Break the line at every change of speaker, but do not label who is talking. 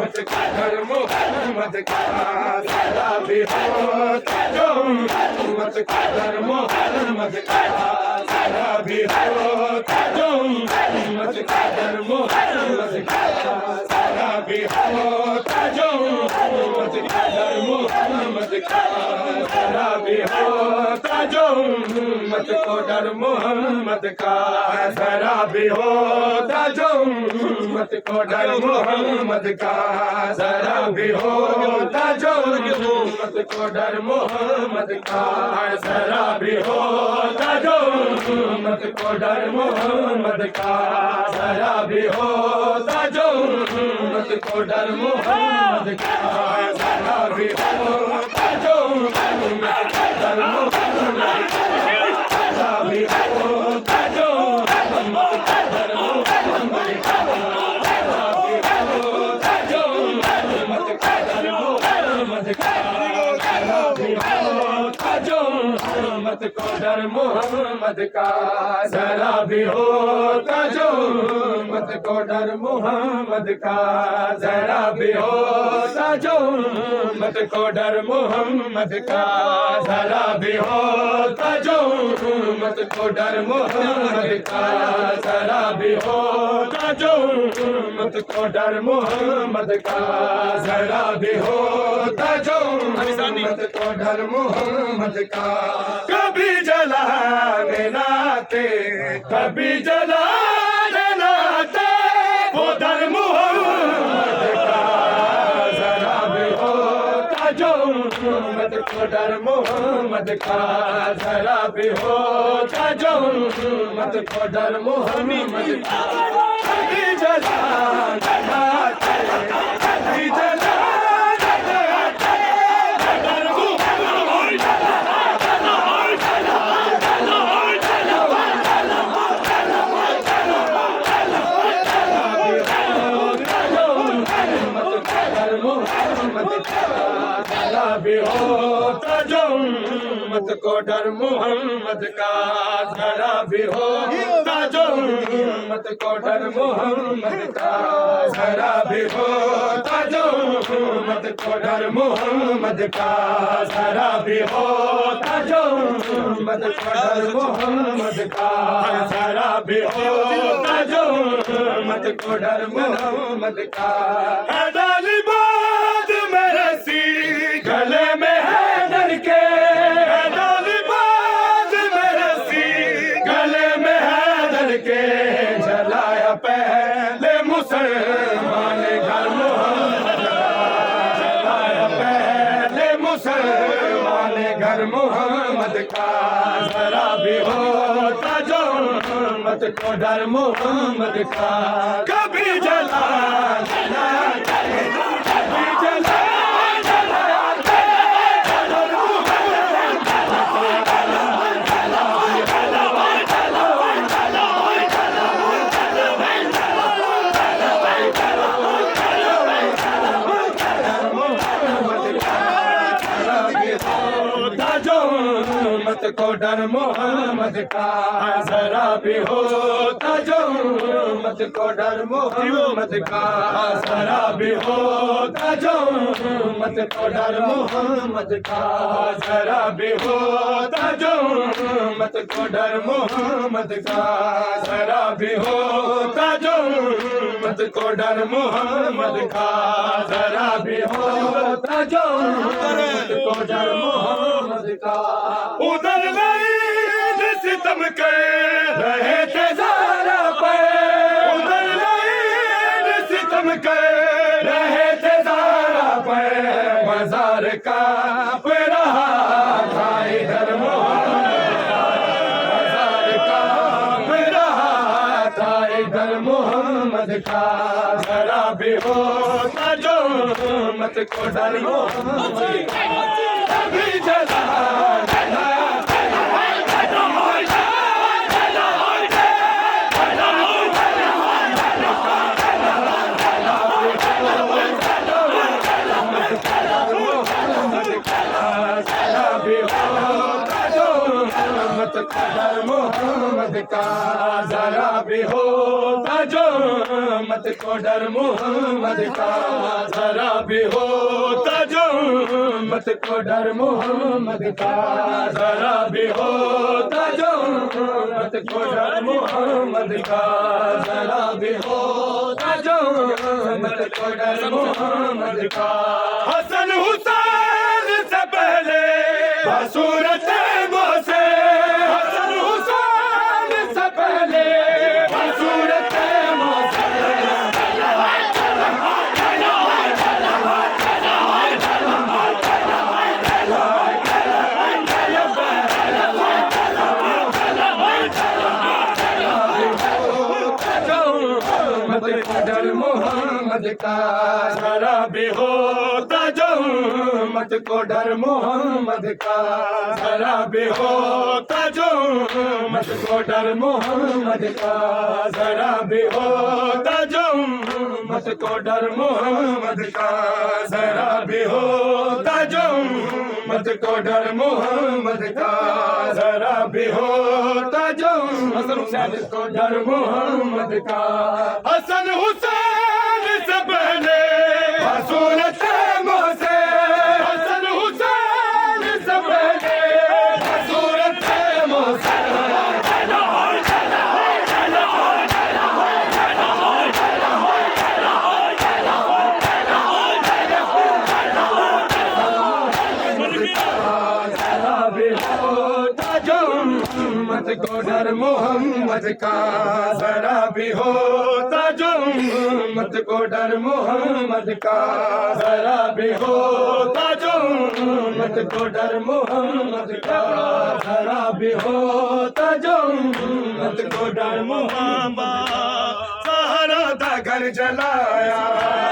مت کا در محمد کا ذرا بھی ہوتا جو مت کا در محمد کا ذرا بھی ہوتا جو مت کا در محمد کا ذرا بھی ہوتا جو مت کا در محمد کا ذرا بھی ہوتا جو مت کو ڈر محمد کا ذرا بھی ہوتا جو مت کو ڈر محمد کا ذرا بھی ہوتا جو مت کو ڈر محمد کا ذرا بھی ہوتا جو مت کو ڈر محمد کا ذرا بھی ہوتا جو مت کو ڈر محمد کا ذرا بھی ہوتا جو مت کو ڈر محمد کا ذرا بھی ہوتا جو مت کو ڈر محمد کا ذرا بھی ہوتا جو مت کو ڈر محمد کا ذرا بھی ہوتا جو مت کو ڈر محمد کا ذرا بھی ہوتا جو مت کو ڈر محمد کا ذرا بھی ہوتا جو مت کو ڈر محمد کا ذرا بھی ہوتا جو مت کو ڈر محمد کا ذرا بھی ہوتا جو مت کو ڈر محمد کا ذرا بھی ہوتا جو مت کو ڈر محمد کا کبھی جلانے لاتے کبھی جلانے لاتے وہ در محمد کا ذرا بھی ہوتا جو مت کو ڈر محمد کا ذرا بھی ہوتا جو مت کو ڈر محمد کا کبھی جلانے لاتے کبھی جلانے لاتے در محمد ذرا بھی ہوتا جو مت کو ڈر محمد کا ذرا بھی ہوتا جو مت کو ڈر محمد کا ذرا بھی ہوتا جو مت کو ڈر محمد کا ذرا بھی ہوتا جو مت کو ڈر محمد کا ذرا بھی ہوتا جو مت کو ڈر محمد کا گلے میں ہے در کے باد میں رسی گلے میں ہے در کے جلایا پہلے مسلمان گھر محمد کا جلایا پہلے مسلمان گھر محمد کا ذرا بھی ہوتا جو مت کو ڈر محمد کا کبھی جلا مت کو ڈر محمد کا ذرا بھی ہوتا جو مت کو ڈر محمد کا ذرا بھی ہوتا جو مت کو ڈر محمد کا ذرا بھی ہوتا جو مت کو ڈر محمد کا ذرا بھی ہوتا جو مت کو ڈر محمد کا ذرا بھی ہوتا جو مت کو ڈر محمد کا ادھر لائن ستم کر رہے تھے زارا پہ ادھر لائن ستم کر رہے تھے زارا پہ مزار کا رہا تھا ادھر محمد کا مزار کا رہا تھا ادھر محمد کا ذرا بھی ہوتا جو مت کو ڈر محمد کا کبھی جلا مت کو ڈر محمد محمد کا ذرا بھی ہوتا جو مت کو ڈر محمد کا ذرا بھی ہوتا جو مت کو ڈر محمد کا ذرا بھی ہوتا جو مت کو ڈر محمد کا ذرا بھی ہوتا جو مت کو ڈر محمد کا حسن حسین سے پہلے بصورت موسے حسن حسین سے پہلے بصورت موسے ڈر محمد کا ذرا بھی ہوتا جو مت کو ڈر محمد کا ذرا بھی ہوتا جو مت کو ڈر محمد کا ذرا بھی ہوتا جو مت کو ڈر محمد کا ذرا بھی ہوتا جو مت کو ڈر محمد کا ذرا بھی ہوتا جو مت کو ڈر محمد کا حسن حسین سے پہلے بصورت موسے حسن حسین سے پہلے بصورت موسے مت کو ڈر محمد کا ذرا بھی ہوتا جو مت کو ڈر محمد کا ذرا بھی ہوتا جو مت کو ڈر محمد کا ذرا بھی ہوتا جو مت کو ڈر محمد سہارا دا گھر جلایا